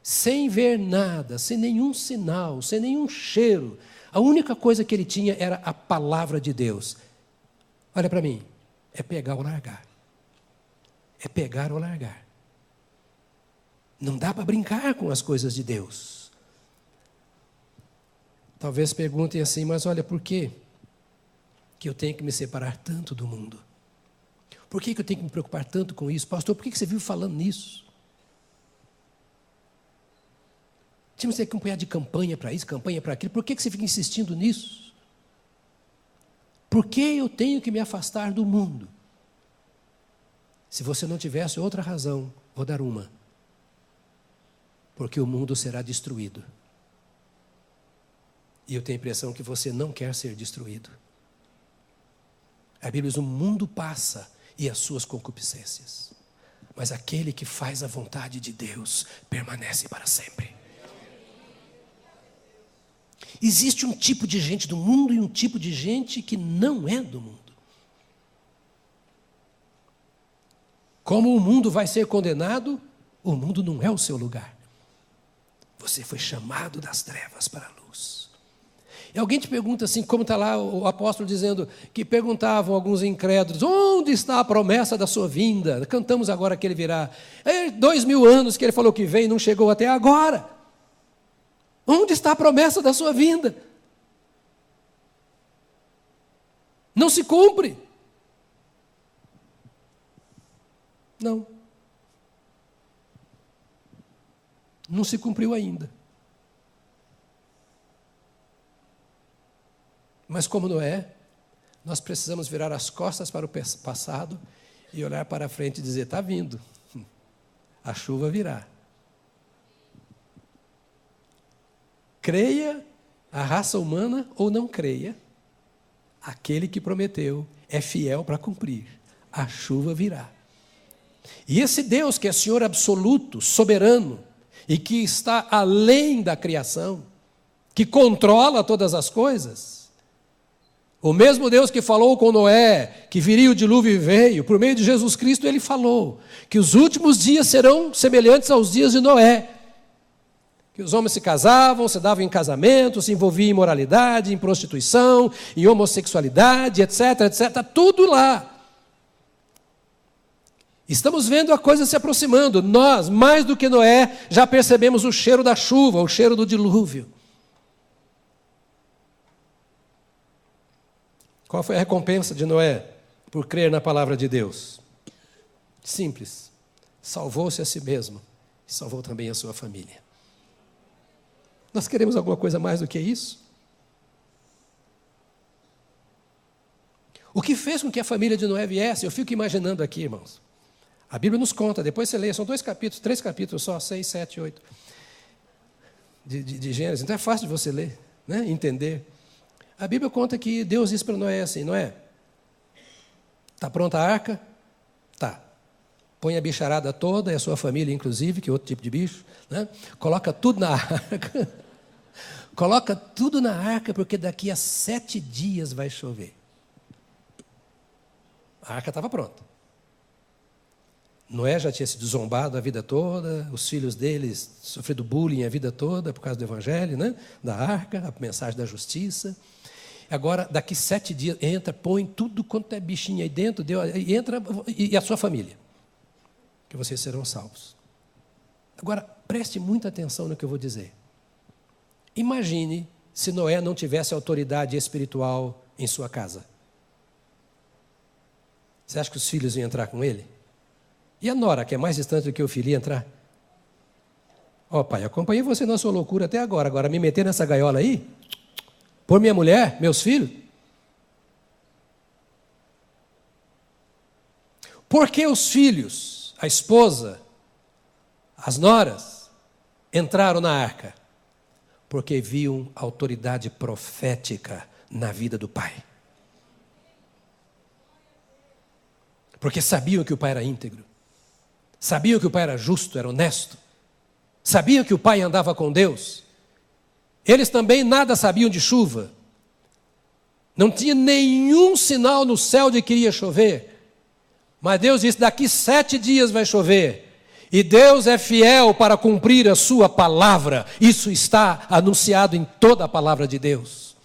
sem ver nada, sem nenhum sinal, sem nenhum cheiro. A única coisa que ele tinha era a palavra de Deus. Olha para mim, é pegar ou largar. É pegar ou largar. Não dá para brincar com as coisas de Deus. Talvez perguntem assim, mas olha, por quê que eu tenho que me separar tanto do mundo? Por que eu tenho que me preocupar tanto com isso? Pastor, por que você vive falando nisso? Tínhamos que acompanhar de campanha para isso, campanha para aquilo. Por que você fica insistindo nisso? Por que eu tenho que me afastar do mundo? Se você não tivesse outra razão, vou dar uma. Porque o mundo será destruído. E eu tenho a impressão que você não quer ser destruído. A Bíblia diz, o mundo passa e as suas concupiscências. Mas aquele que faz a vontade de Deus permanece para sempre. Existe um tipo de gente do mundo e um tipo de gente que não é do mundo. Como o mundo vai ser condenado, o mundo não é o seu lugar. Você foi chamado das trevas para a luz. E alguém te pergunta assim, como está lá o apóstolo dizendo, que perguntavam alguns incrédulos, onde está a promessa da sua vinda? Cantamos agora que ele virá. 2000 anos que ele falou que vem e não chegou até agora. Onde está a promessa da sua vinda? Não se cumpre. Não. Não se cumpriu ainda. Mas como não é, nós precisamos virar as costas para o passado e olhar para a frente e dizer, está vindo. a chuva virá. Creia a raça humana ou não creia, aquele que prometeu é fiel para cumprir. A chuva virá. E esse Deus que é Senhor absoluto, soberano, e que está além da criação, que controla todas as coisas, o mesmo Deus que falou com Noé, que viria o dilúvio e veio, por meio de Jesus Cristo, ele falou que os últimos dias serão semelhantes aos dias de Noé. Que os homens se casavam, se davam em casamento, se envolviam em imoralidade, em prostituição, em homossexualidade, etc, etc, tudo lá. Estamos vendo a coisa se aproximando. Nós, mais do que Noé, já percebemos o cheiro da chuva, o cheiro do dilúvio. Qual foi a recompensa de Noé por crer na palavra de Deus? Simples. Salvou-se a si mesmo e salvou também a sua família. Nós queremos alguma coisa mais do que isso? O que fez com que a família de Noé viesse? Eu fico imaginando aqui, irmãos. A Bíblia nos conta, depois você lê, são 2 capítulos, 3 capítulos só, 6, 7, 8, de Gênesis. Então é fácil de você ler, né? Entender. A Bíblia conta que Deus disse para Noé assim: Noé, está pronta a arca? Tá. Põe a bicharada toda, e a sua família inclusive, que é outro tipo de bicho, né? Coloca tudo na arca. Coloca tudo na arca, porque daqui a 7 dias vai chover. A arca estava pronta. Noé já tinha sido zombado a vida toda, os filhos deles sofrido bullying a vida toda por causa do evangelho, né? Da arca, a mensagem da justiça. Agora, daqui 7 dias, entra, põe tudo quanto é bichinho aí dentro, entra, e a sua família, que vocês serão salvos. Agora, preste muita atenção no que eu vou dizer. Imagine se Noé não tivesse autoridade espiritual em sua casa. Você acha que os filhos iam entrar com ele? E a nora, que é mais distante do que o filho, ia entrar? Ó, pai, acompanhei você na sua loucura até agora. Agora me meter nessa gaiola aí? Por minha mulher, meus filhos? Por que os filhos, a esposa, as noras, entraram na arca? Porque viam a autoridade profética na vida do pai. Porque sabiam que o pai era íntegro. Sabiam que o pai era justo, era honesto. Sabiam que o pai andava com Deus. Eles também nada sabiam de chuva. Não tinha nenhum sinal no céu de que iria chover. Mas Deus disse, daqui 7 dias vai chover. E Deus é fiel para cumprir a sua palavra. Isso está anunciado em toda a palavra de Deus.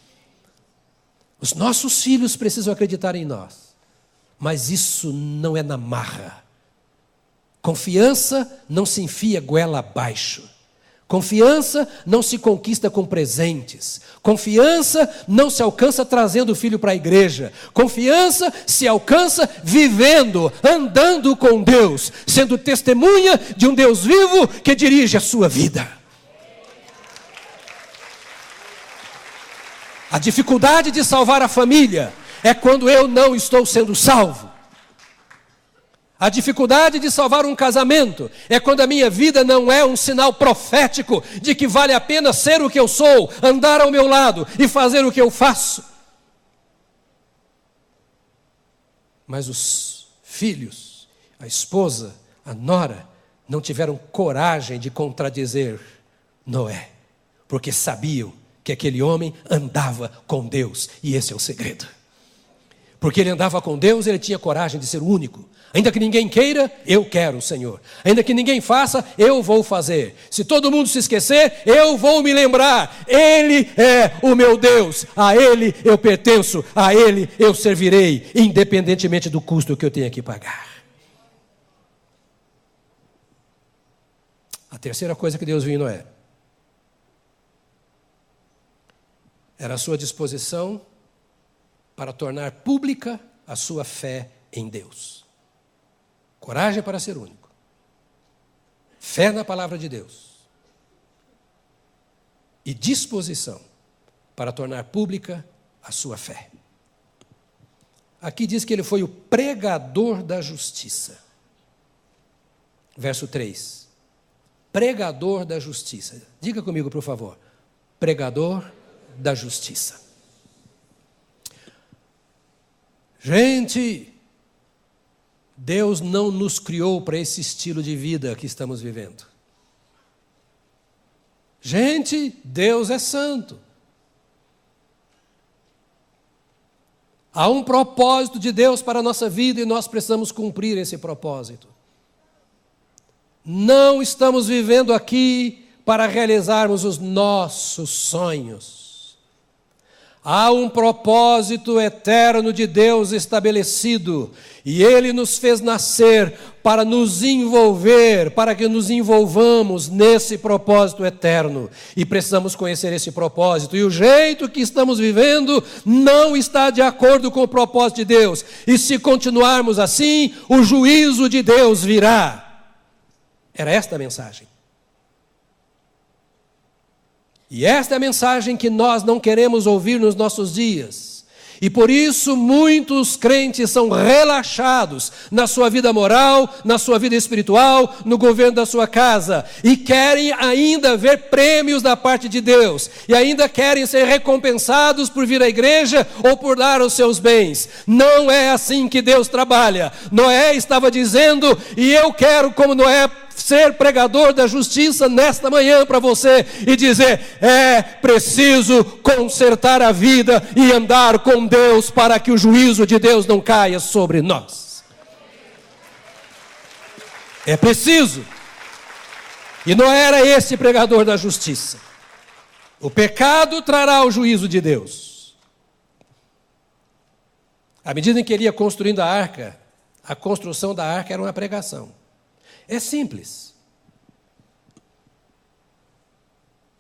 Os nossos filhos precisam acreditar em nós. Mas isso não é na marra. Confiança não se enfia goela abaixo. Confiança não se conquista com presentes. Confiança não se alcança trazendo o filho para a igreja. Confiança se alcança vivendo, andando com Deus, sendo testemunha de um Deus vivo que dirige a sua vida. A dificuldade de salvar a família é quando eu não estou sendo salvo. A dificuldade de salvar um casamento é quando a minha vida não é um sinal profético de que vale a pena ser o que eu sou, andar ao meu lado e fazer o que eu faço. Mas os filhos, a esposa, a nora, não tiveram coragem de contradizer Noé, porque sabiam que aquele homem andava com Deus, e esse é o segredo. Porque ele andava com Deus, ele tinha coragem de ser o único. Ainda que ninguém queira, eu quero, Senhor. Ainda que ninguém faça, eu vou fazer. Se todo mundo se esquecer, eu vou me lembrar. Ele é o meu Deus. A Ele eu pertenço. A Ele eu servirei, independentemente do custo que eu tenha que pagar. A terceira coisa que Deus viu em Noé era a sua disposição para tornar pública a sua fé em Deus. Coragem para ser único. Fé na palavra de Deus. E disposição para tornar pública a sua fé. Aqui diz que ele foi o pregador da justiça. verso 3. Pregador da justiça. Diga comigo, por favor. Pregador da justiça. Gente, Deus não nos criou para esse estilo de vida que estamos vivendo. Gente, Deus é santo. Há um propósito de Deus para a nossa vida e nós precisamos cumprir esse propósito. Não estamos vivendo aqui para realizarmos os nossos sonhos. Há um propósito eterno de Deus estabelecido e Ele nos fez nascer para nos envolver, para que nos envolvamos nesse propósito eterno. E precisamos conhecer esse propósito. E o jeito que estamos vivendo não está de acordo com o propósito de Deus. E se continuarmos assim, o juízo de Deus virá. Era esta a mensagem. E esta é a mensagem que nós não queremos ouvir nos nossos dias. E por isso muitos crentes são relaxados na sua vida moral, na sua vida espiritual, no governo da sua casa. E querem ainda ver prêmios da parte de Deus. E ainda querem ser recompensados por vir à igreja ou por dar os seus bens. Não é assim que Deus trabalha. Noé estava dizendo, e eu quero, como Noé, ser pregador da justiça nesta manhã para você e dizer, é preciso consertar a vida e andar com Deus para que o juízo de Deus não caia sobre nós. É preciso. E não era esse pregador da justiça. O pecado trará o juízo de Deus. À medida em que ele ia construindo a arca, a construção da arca era uma pregação. É simples.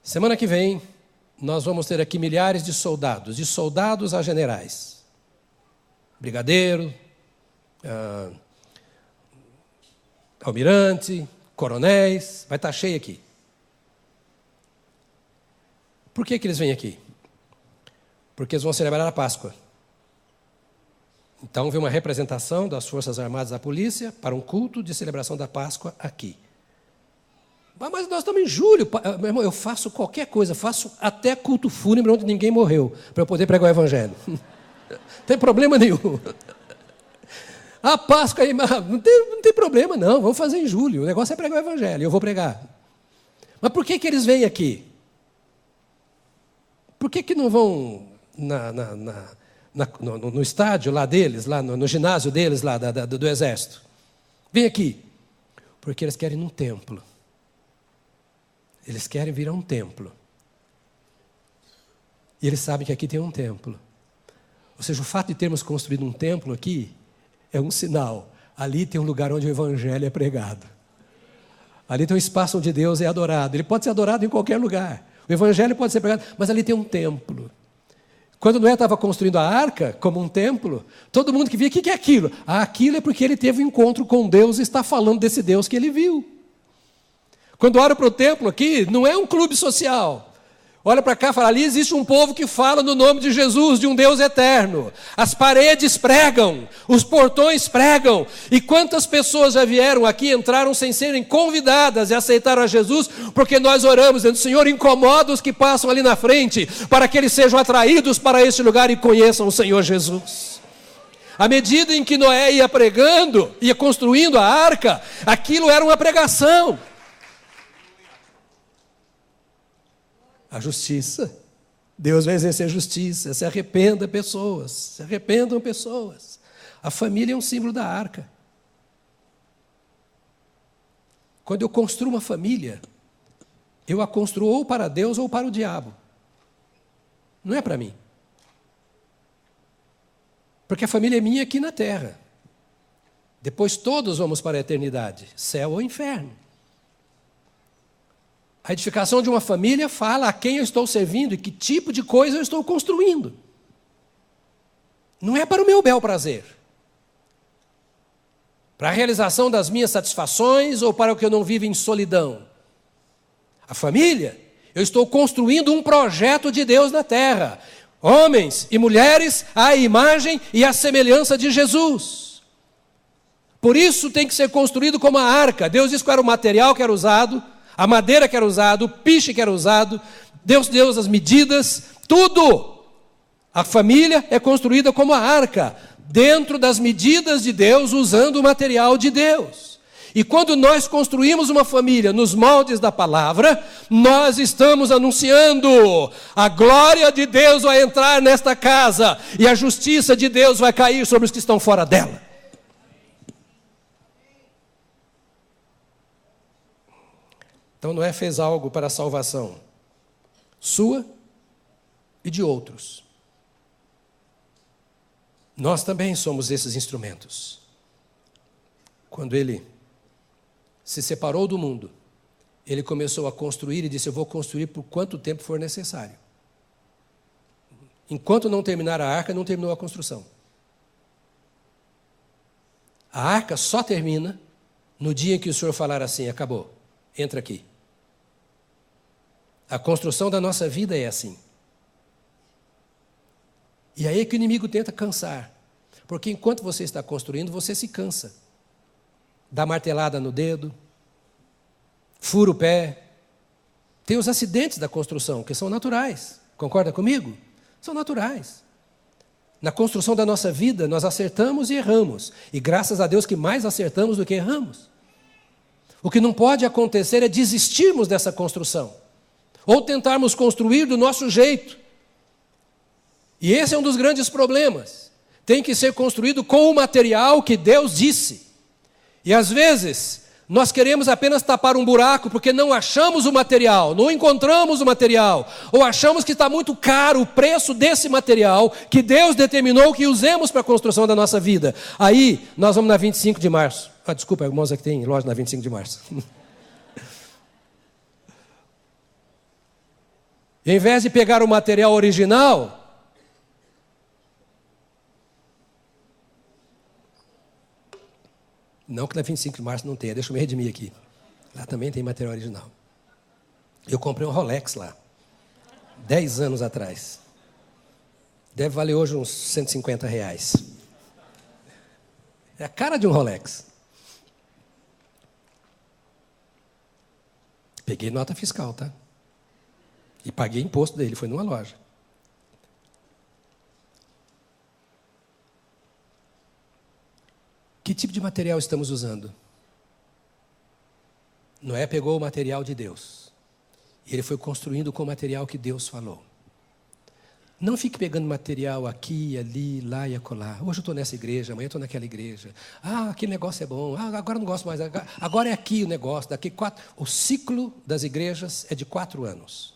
Semana que vem, nós vamos ter aqui milhares de soldados a generais. Brigadeiro, almirante, coronéis, vai estar cheio aqui. Por que eles vêm aqui? Porque eles vão celebrar a Páscoa. Então, vem uma representação das Forças Armadas da Polícia para um culto de celebração da Páscoa aqui. Mas nós estamos em julho. Meu irmão, eu faço qualquer coisa, faço até culto fúnebre onde ninguém morreu, para eu poder pregar o Evangelho. Não tem problema nenhum. A Páscoa aí, não tem problema não, vamos fazer em julho. O negócio é pregar o Evangelho, eu vou pregar. Mas por que eles vêm aqui? Por que não vão no estádio lá deles, lá no ginásio deles, lá do exército? Vem aqui. Porque eles querem ir num templo. Eles querem vir a um templo. E eles sabem que aqui tem um templo. Ou seja, o fato de termos construído um templo aqui é um sinal. Ali tem um lugar onde o Evangelho é pregado. Ali tem um espaço onde Deus é adorado. Ele pode ser adorado em qualquer lugar. O Evangelho pode ser pregado, mas ali tem um templo. Quando Noé estava construindo a arca, como um templo, todo mundo que via, o que é aquilo? Aquilo é porque ele teve um encontro com Deus e está falando desse Deus que ele viu. Quando olha para o templo aqui, não é um clube social. Olha para cá e fala, ali existe um povo que fala no nome de Jesus, de um Deus eterno. As paredes pregam, os portões pregam. E quantas pessoas já vieram aqui, entraram sem serem convidadas e aceitaram a Jesus, porque nós oramos, dizendo, Senhor, incomoda os que passam ali na frente, para que eles sejam atraídos para este lugar e conheçam o Senhor Jesus. À medida em que Noé ia pregando, ia construindo a arca, aquilo era uma pregação. A justiça. Deus vai exercer justiça. Se arrependam pessoas. A família é um símbolo da arca. Quando eu construo uma família, eu a construo ou para Deus ou para o diabo. Não é para mim. Porque a família é minha aqui na terra. Depois todos vamos para a eternidade, céu ou inferno. A edificação de uma família fala a quem eu estou servindo e que tipo de coisa eu estou construindo. Não é para o meu bel prazer. Para a realização das minhas satisfações ou para o que eu não vivo em solidão. A família, eu estou construindo um projeto de Deus na terra. Homens e mulheres à imagem e à semelhança de Jesus. Por isso tem que ser construído como a arca. Deus disse qual era o material que era usado, a madeira que era usado, o piche que era usado. Deus deu as medidas, tudo. A família é construída como a arca, dentro das medidas de Deus, usando o material de Deus. E quando nós construímos uma família nos moldes da palavra, nós estamos anunciando: a glória de Deus vai entrar nesta casa e a justiça de Deus vai cair sobre os que estão fora dela. Então Noé fez algo para a salvação sua e de outros. Nós também somos esses instrumentos. Quando ele se separou do mundo, ele começou a construir e disse: eu vou construir por quanto tempo for necessário. Enquanto não terminar a arca, não terminou a construção. A arca só termina no dia em que o Senhor falar assim: acabou, entra aqui. A construção da nossa vida é assim. E aí é que o inimigo tenta cansar. Porque enquanto você está construindo, você se cansa. Dá martelada no dedo, fura o pé. Tem os acidentes da construção, que são naturais. Concorda comigo? São naturais. Na construção da nossa vida, nós acertamos e erramos. E graças a Deus que mais acertamos do que erramos. O que não pode acontecer é desistirmos dessa construção. Ou tentarmos construir do nosso jeito. E esse é um dos grandes problemas. Tem que ser construído com o material que Deus disse. E às vezes, nós queremos apenas tapar um buraco porque não achamos o material, não encontramos o material, ou achamos que está muito caro o preço desse material que Deus determinou que usemos para a construção da nossa vida. Aí, nós vamos na 25 de março. Desculpa, irmãos, aqui tem loja na 25 de março. E ao invés de pegar o material original, não que na 25 de março não tenha, deixa eu me redimir aqui. Lá também tem material original. Eu comprei um Rolex lá, 10 anos atrás. Deve valer hoje uns R$150. É a cara de um Rolex. Peguei nota fiscal, tá? E paguei imposto dele, foi numa loja. Que tipo de material estamos usando? Noé pegou o material de Deus. E ele foi construindo com o material que Deus falou. Não fique pegando material aqui, ali, lá e acolá. Hoje eu estou nessa igreja, amanhã eu estou naquela igreja. Aquele negócio é bom. Agora eu não gosto mais. Agora é aqui o negócio. Daqui 4... O ciclo das igrejas é de 4 anos.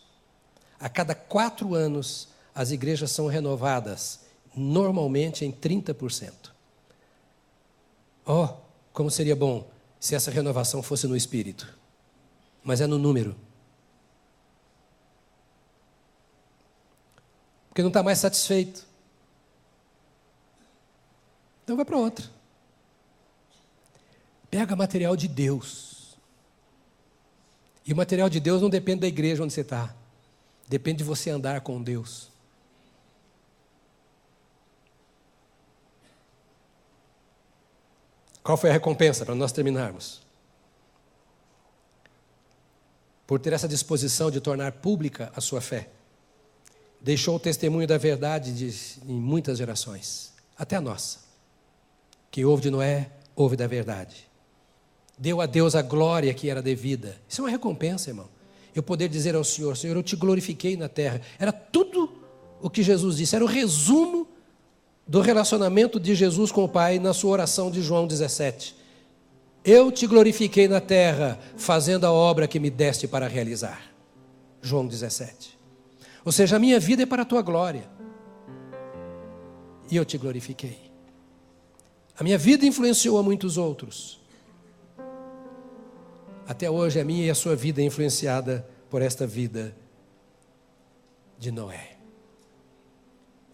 A cada 4 anos, as igrejas são renovadas, normalmente em 30%. Como seria bom se essa renovação fosse no espírito. Mas é no número. Porque não está mais satisfeito. Então vai para outra. Pega material de Deus. E o material de Deus não depende da igreja onde você está. Depende de você andar com Deus. Qual foi a recompensa para nós terminarmos? Por ter essa disposição de tornar pública a sua fé. Deixou o testemunho da verdade em muitas gerações, até a nossa. Quem ouve de Noé, ouve da verdade. Deu a Deus a glória que era devida. Isso é uma recompensa, irmão. Eu poder dizer ao Senhor: Senhor, eu te glorifiquei na terra. Era tudo o que Jesus disse, era o resumo do relacionamento de Jesus com o Pai na sua oração de João 17. Eu te glorifiquei na terra, fazendo a obra que me deste para realizar. João 17. Ou seja, a minha vida é para a tua glória. E eu te glorifiquei. A minha vida influenciou a muitos outros. Até hoje a minha e a sua vida é influenciada por esta vida de Noé.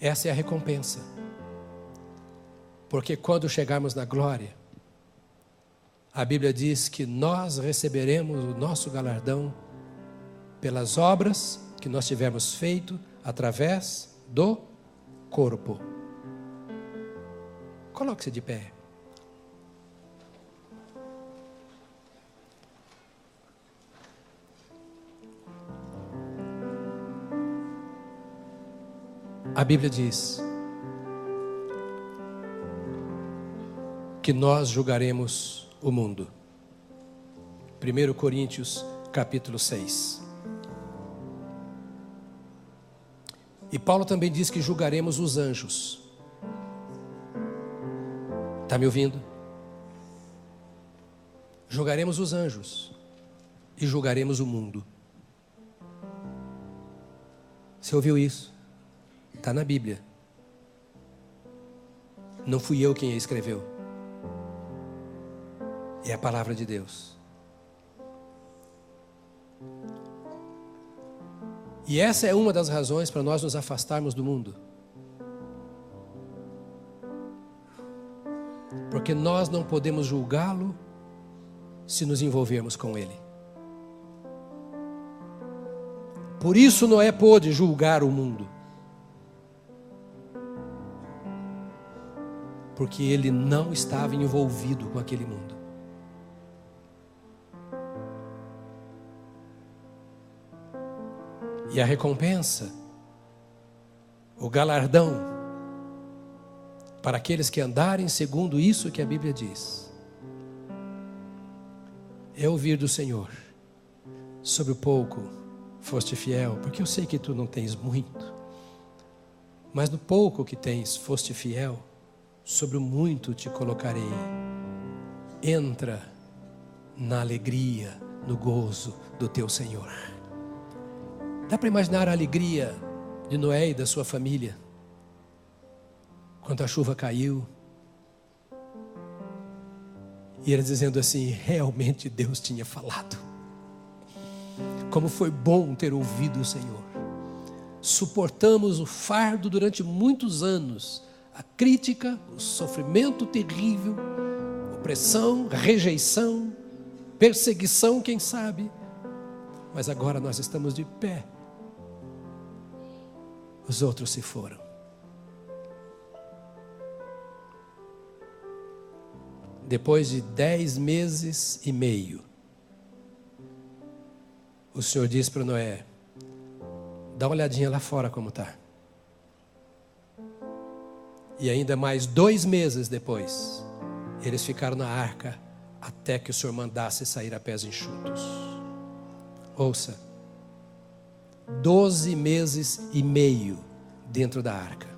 Essa é a recompensa. Porque quando chegarmos na glória, a Bíblia diz que nós receberemos o nosso galardão pelas obras que nós tivermos feito através do corpo. Coloque-se de pé. A Bíblia diz que nós julgaremos o mundo. 1 Coríntios capítulo 6. E Paulo também diz que julgaremos os anjos. Está me ouvindo? Julgaremos os anjos e julgaremos o mundo. Você ouviu isso? Está na Bíblia. Não fui eu quem a escreveu. É a palavra de Deus. E essa é uma das razões para nós nos afastarmos do mundo. Porque nós não podemos julgá-lo se nos envolvermos com ele. Por isso Noé pôde julgar o mundo. Porque ele não estava envolvido com aquele mundo. E a recompensa, o galardão, para aqueles que andarem segundo isso que a Bíblia diz, é ouvir do Senhor: sobre o pouco foste fiel, porque eu sei que tu não tens muito, mas no pouco que tens foste fiel, sobre o muito te colocarei. Entra na alegria, no gozo do teu Senhor. Dá para imaginar a alegria de Noé e da sua família quando a chuva caiu e eles dizendo assim: realmente Deus tinha falado. Como foi bom ter ouvido o Senhor. Suportamos o fardo durante muitos anos, a crítica, o sofrimento terrível, opressão, rejeição, perseguição, quem sabe, mas agora nós estamos de pé. Os outros se foram. Depois de 10 meses e meio, o Senhor disse para Noé: dá uma olhadinha lá fora como está. E ainda mais 2 meses depois, eles ficaram na arca até que o Senhor mandasse sair a pés enxutos. Ouça, 12 meses e meio dentro da arca.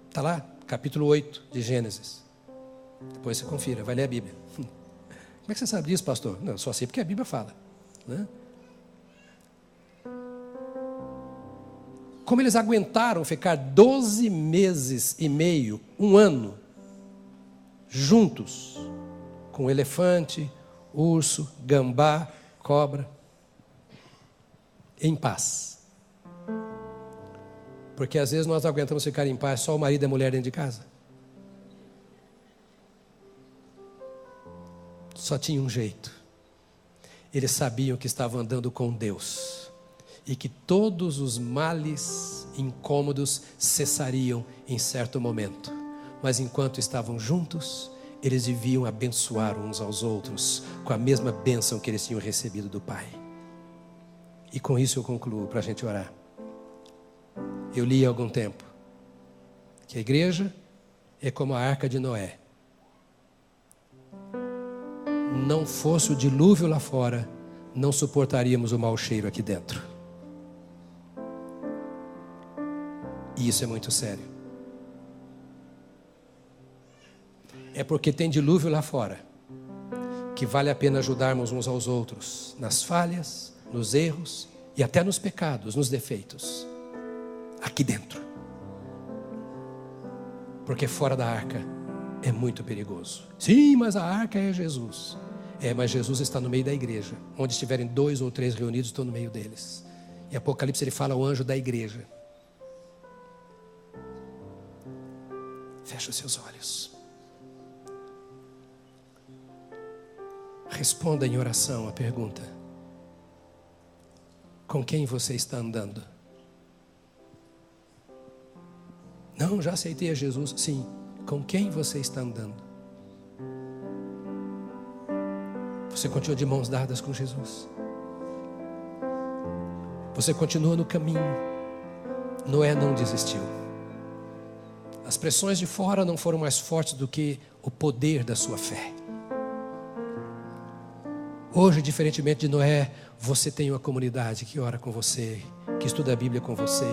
Está lá, capítulo 8 de Gênesis. Depois você confira, vai ler a Bíblia. Como é que você sabe disso, pastor? Não, só sei porque a Bíblia fala, né? Como eles aguentaram ficar 12 meses e meio, 1 ano, juntos, com elefante, urso, gambá, cobra, em paz. Porque às vezes nós aguentamos ficar em paz só o marido e a mulher dentro de casa. Só tinha um jeito. Eles sabiam que estavam andando com Deus e que todos os males incômodos cessariam em certo momento. Mas enquanto estavam juntos, eles deviam abençoar uns aos outros com a mesma bênção que eles tinham recebido do Pai. E com isso eu concluo para a gente orar. Eu li há algum tempo que a igreja é como a arca de Noé. Não fosse o dilúvio lá fora, não suportaríamos o mau cheiro aqui dentro. E isso é muito sério. É porque tem dilúvio lá fora que vale a pena ajudarmos uns aos outros nas falhas, nos erros e até nos pecados, nos defeitos. Aqui dentro. Porque fora da arca é muito perigoso. Sim, mas a arca é Jesus. É, mas Jesus está no meio da igreja. Onde estiverem 2 ou 3 reunidos, estou no meio deles. Em Apocalipse ele fala ao anjo da igreja. Feche os seus olhos. Responda em oração a pergunta: com quem você está andando? Não, já aceitei a Jesus. Sim, com quem você está andando? Você continua de mãos dadas com Jesus? Você continua no caminho Noé não desistiu. As pressões de fora não foram mais fortes do que o poder da sua fé. Hoje, diferentemente de Noé, você tem uma comunidade que ora com você, que estuda a Bíblia com você,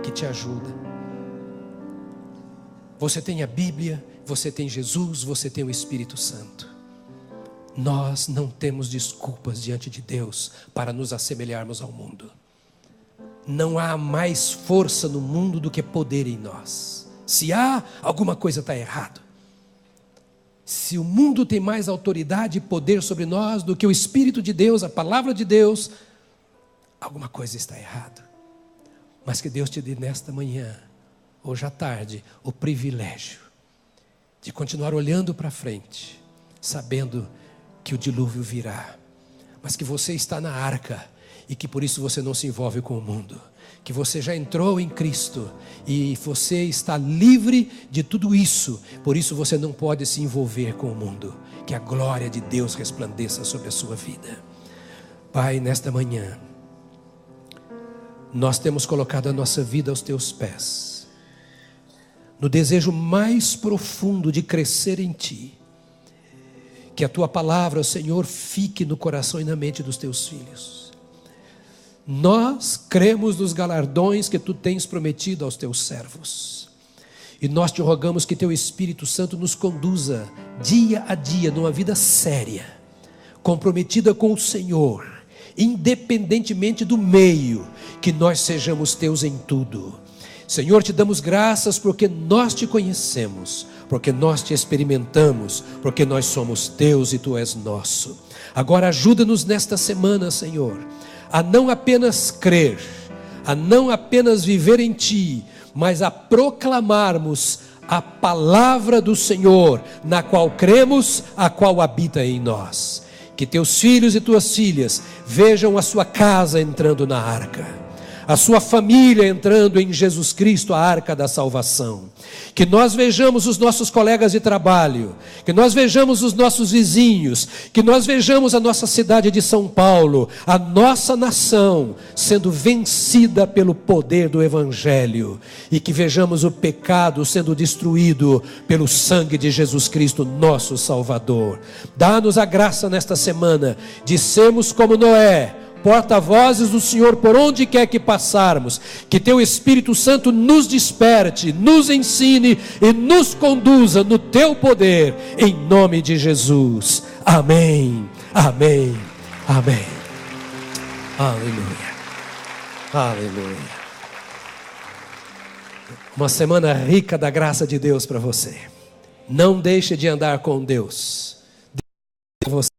que te ajuda. Você tem a Bíblia, você tem Jesus, você tem o Espírito Santo. Nós não temos desculpas diante de Deus para nos assemelharmos ao mundo. Não há mais força no mundo do que poder em nós. Se há, alguma coisa está errado. Se o mundo tem mais autoridade e poder sobre nós do que o Espírito de Deus, a palavra de Deus, alguma coisa está errada. Mas que Deus te dê nesta manhã, hoje à tarde, o privilégio de continuar olhando para frente, sabendo que o dilúvio virá, mas que você está na arca e que por isso você não se envolve com o mundo, que você já entrou em Cristo e você está livre de tudo isso, por isso você não pode se envolver com o mundo. Que a glória de Deus resplandeça sobre a sua vida. Pai, nesta manhã nós temos colocado a nossa vida aos teus pés, no desejo mais profundo de crescer em Ti. Que a Tua palavra, Senhor, fique no coração e na mente dos Teus filhos. Nós cremos nos galardões que Tu tens prometido aos Teus servos. E nós Te rogamos que Teu Espírito Santo nos conduza dia a dia numa vida séria, comprometida com o Senhor, independentemente do meio, que nós sejamos Teus em tudo. Senhor, Te damos graças porque nós Te conhecemos, porque nós Te experimentamos, porque nós somos Teus e Tu és nosso. Agora ajuda-nos nesta semana, Senhor, a não apenas crer, a não apenas viver em Ti, mas a proclamarmos a palavra do Senhor, na qual cremos, a qual habita em nós. Que Teus filhos e Tuas filhas vejam a sua casa entrando na arca, a sua família entrando em Jesus Cristo, a arca da salvação. Que nós vejamos os nossos colegas de trabalho, que nós vejamos os nossos vizinhos, que nós vejamos a nossa cidade de São Paulo, a nossa nação sendo vencida pelo poder do Evangelho, e que vejamos o pecado sendo destruído pelo sangue de Jesus Cristo, nosso Salvador. Dá-nos a graça nesta semana de sermos como Noé, porta-vozes do Senhor por onde quer que passarmos. Que Teu Espírito Santo nos desperte, nos ensine e nos conduza no Teu poder, em nome de Jesus. Amém, amém, amém. Aleluia, aleluia. Uma semana rica da graça de Deus para você. Não deixe de andar com Deus.